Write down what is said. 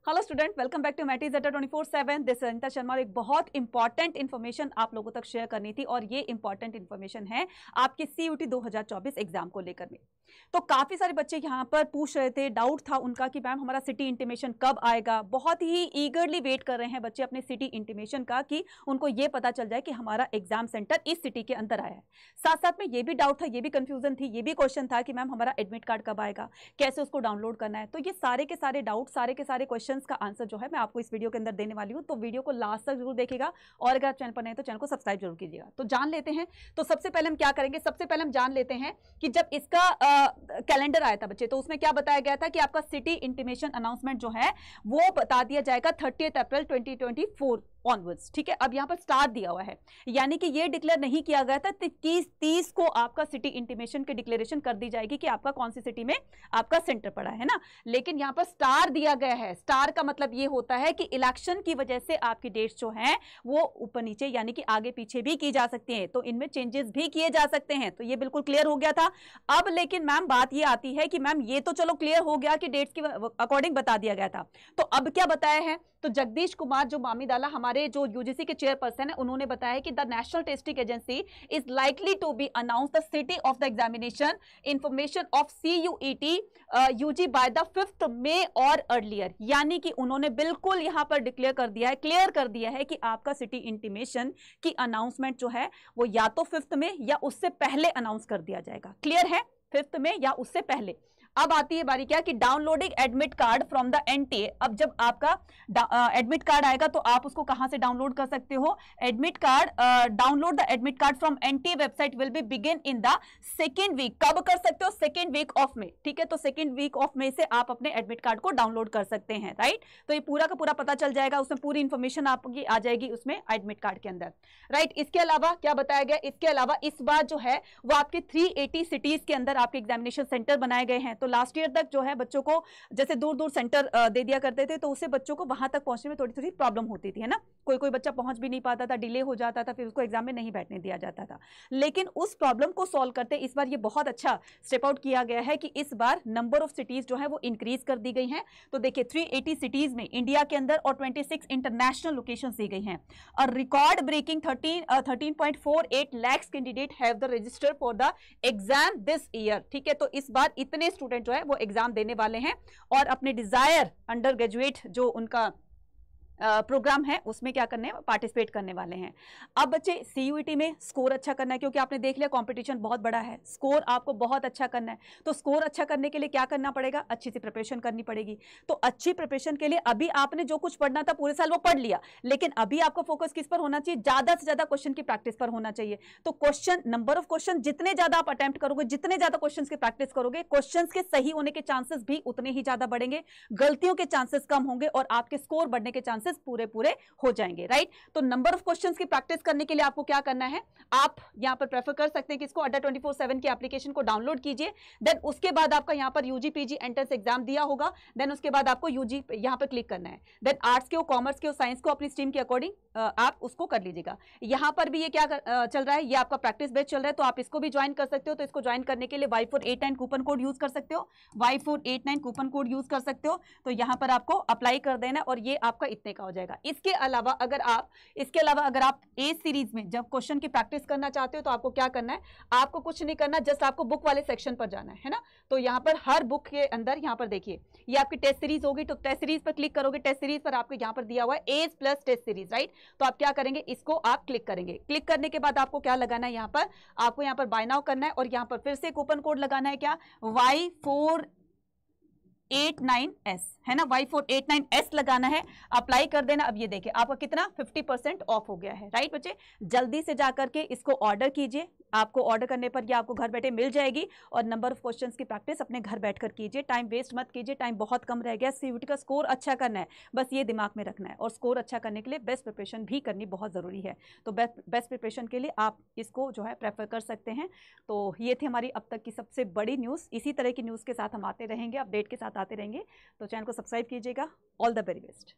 Hello student, welcome back to मैटी ज़ेटा 24/7। This Anita Sharma. एक बहुत इंपॉर्टेंट इन्फॉर्मेशन आप लोगों तक शेयर करनी थी और ये इंपॉर्टेंट इन्फॉर्मेशन है आपके CUT 2024 एग्जाम को लेकर में। तो काफ़ी सारे बच्चे यहाँ पर पूछ रहे थे, डाउट था उनका कि मैम हमारा सिटी इंटीमेशन कब आएगा। बहुत ही ईगरली वेट कर रहे हैं बच्चे अपने सिटी इंटीमेशन का कि उनको ये पता चल जाए कि हमारा एग्जाम सेंटर इस सिटी के अंदर आया है। साथ साथ में ये भी डाउट था, ये भी कंफ्यूजन थी, ये भी क्वेश्चन था कि मैम हमारा एडमिट कार्ड कब आएगा, कैसे उसको डाउनलोड करना है। तो ये सारे के सारे डाउट, सारे के सारे क्वेश्चंस का आंसर जो है मैं आपको इस वीडियो के अंदर देने वाली हूं। तो वीडियो को लास्ट तक जरूर देखिएगा और अगर आप चैनल पर नए तो चैनल को सब्सक्राइब जरूर कीजिएगा। तो जान लेते हैं। तो सबसे पहले हम क्या करेंगे, सबसे पहले हम जान लेते हैं कि जब इसका कैलेंडर आया था बच्चे, तो उसमें क्या बताया गया था कि आपका सिटी इंटीमेशन अनाउंसमेंट जो है वो बता दिया जाएगा 30 अप्रैल 2024 ऑनवर्ड्स। ठीक है, अब यहां पर स्टार दिया हुआ है, यानी कि ये डिक्लेयर नहीं किया गया था 30 को आपका सिटी इंटीमेशन की डिक्लेरेशन कर दी जाएगी कि आपका कौन सी सिटी में आपका सेंटर पड़ा है ना। लेकिन यहां पर स्टार दिया गया है। स्टार का मतलब ये होता है कि इलेक्शन की वजह से आपकी डेट्स जो हैं वो ऊपर नीचे यानी कि आगे पीछे भी की जा सकती है, तो इनमें चेंजेस भी किए जा सकते हैं। तो ये बिल्कुल क्लियर हो गया था। अब लेकिन मैम बात ये आती है कि मैम ये तो चलो क्लियर हो गया कि डेट्स के अकॉर्डिंग बता दिया गया था, तो अब क्या बताया है। तो जगदीश कुमार जो मामीदाला हमारे जो यूजीसी के चेयरपर्सन है, उन्होंने बताया कि the national testing agency is likely to be announce the city of the examination information of CUET UG by the 5th May और अर्लियर। यानी कि उन्होंने बिल्कुल यहां पर डिक्लेयर कर दिया है, क्लियर कर दिया है कि आपका सिटी इंटीमेशन की अनाउंसमेंट जो है वो या तो 5th में या उससे पहले अनाउंस कर दिया जाएगा। क्लियर है, 5th में या उससे पहले। अब आती है बारी क्या कि downloading admit card from the NTA। अब जब आपका एडमिट कार्ड आएगा तो आप उसको कहां से डाउनलोड कर सकते हो। Admit card, download the admit card from NTA website will be begin in the second week. कब कर सकते हो, सेकेंड वीक ऑफ में। ठीक है, तो सेकेंड वीक ऑफ में से आप अपने एडमिट कार्ड को डाउनलोड कर सकते हैं। राइट, तो ये पूरा का पूरा पता चल जाएगा, उसमें पूरी इंफॉर्मेशन आपकी आ जाएगी उसमें एडमिट कार्ड के अंदर। राइट, इसके अलावा क्या बताया गया, इसके अलावा इस बार जो है वो आपके 380 सिटीज के अंदर आपके एग्जामिनेशन सेंटर बनाए गए हैं। तो लास्ट ईयर तक जो है बच्चों को जैसे दूर दूर सेंटर दे दिया करते थे, तो उससे बच्चों को वहां तक पहुंचने में थोड़ी थोड़ी प्रॉब्लम होती थी, है ना। कोई कोई बच्चा पहुंच भी नहीं पाता था, डिले हो जाता था, फिर उसको एग्जाम में नहीं बैठने दिया जाता था। लेकिन उस प्रॉब्लम को सॉल्व करते इस बार ये बहुत अच्छा स्टेप आउट किया गया है कि इस बार नंबर ऑफ सिटीज जो है वो इंक्रीज कर दी गई हैं। तो देखिए 380 सिटीज में इंडिया के अंदर और 26 इंटरनेशनल लोकेशन दी गई हैं। और record breaking 13.48 lakh candidate have the register for the exam this year. ठीक है, तो इस बार इतने स्टूडेंट जो है वो एग्जाम देने वाले हैं और अपने डिजायर अंडर ग्रेजुएट जो उनका प्रोग्राम है उसमें क्या करने पार्टिसिपेट करने वाले हैं। अब बच्चे CUET में स्कोर अच्छा करना है, क्योंकि आपने देख लिया कंपटीशन बहुत बड़ा है, स्कोर आपको बहुत अच्छा करना है। तो स्कोर अच्छा करने के लिए क्या करना पड़ेगा, अच्छी सी प्रिपरेशन करनी पड़ेगी। तो अच्छी प्रिपरेशन के लिए अभी आपने जो कुछ पढ़ना था पूरे साल वो पढ़ लिया, लेकिन अभी आपका फोकस किस पर होना चाहिए, ज्यादा से ज्यादा क्वेश्चन की प्रैक्टिस पर होना चाहिए। तो क्वेश्चन, नंबर ऑफ क्वेश्चन जितने ज्यादा आप अटेम्प्ट करोगे, जितने ज्यादा क्वेश्चन की प्रैक्टिस करोगे, क्वेश्चन के सही होने के चांसेस भी उतने ही ज्यादा बढ़ेंगे, गलतियों के चांसेस कम होंगे और आपके स्कोर बढ़ने के चांसेस पूरे पूरे हो जाएंगे। राइट, तो नंबर ऑफ क्वेश्चंस की प्रैक्टिस करने के लिए आपको क्या करना है, आप यहां पर प्रेफर कर सकते हैं कि इसको अड्डा 24/7 की एप्लीकेशन को डाउनलोड कीजिए। देन उसके बाद आपका यहां पर UG PG एंट्रेंस एग्जाम दिया होगा, देन उसके बाद आपको UG यहां पर क्लिक करना है। देन आर्ट्स के हो, कॉमर्स के हो, साइंस को अपनी स्ट्रीम के अकॉर्डिंग आप उसको कर लीजिएगा। यहां पर भी ये क्या चल रहा है, ये आपका प्रैक्टिस बेच चल रहा है, तो आप इसको भी ज्वाइन कर सकते हो। तो इसको ज्वाइन करने के लिए Y489 कूपन कोड यूज कर सकते हो, Y489 कूपन कोड यूज कर सकते हो। तो यहां पर आपको अप्लाई कर देना और ये आपका इतने का हो जाएगा। इसके अलावा अगर आप ए सीरीज में जब क्वेश्चन की प्रैक्टिस करना चाहते हो तो आपको क्या करना है, आपको कुछ नहीं करना, जस्ट आपको बुक वाले सेक्शन पर जाना है ना। तो यहां पर हर बुक के अंदर यहां पर देखिए ये आपकी टेस्ट सीरीज होगी, तो टेस्ट सीरीज पर क्लिक करोगे। टेस्ट सीरीज पर आपको यहां पर दिया हुआ है edge plus test series. Right, तो आप क्या करेंगे, इसको आप क्लिक करेंगे। क्लिक करने के बाद आपको क्या लगाना है, यहां पर आपको यहां पर बाय नाउ करना है और यहां पर फिर से कूपन कोड लगाना है, क्या Y489S है ना, Y489S लगाना है, अप्लाई कर देना। अब ये देखिए आपका कितना 50% ऑफ हो गया है। राइट बच्चे, जल्दी से जाकर के इसको ऑर्डर कीजिए। आपको ऑर्डर करने पर ये आपको घर बैठे मिल जाएगी और नंबर ऑफ क्वेश्चंस की प्रैक्टिस अपने घर बैठकर कीजिए। टाइम वेस्ट मत कीजिए, टाइम बहुत कम रह गया। CUET का स्कोर अच्छा करना है, बस ये दिमाग में रखना है। और स्कोर अच्छा करने के लिए बेस्ट प्रिपरेशन भी करनी बहुत ज़रूरी है। तो बेस्ट प्रिपरेशन के लिए आप इसको जो है प्रेफर कर सकते हैं। तो ये थी हमारी अब तक की सबसे बड़ी न्यूज़। इसी तरह की न्यूज़ के साथ हम आते रहेंगे, अपडेट के साथ आते रहेंगे। तो चैनल को सब्सक्राइब कीजिएगा। All the very best.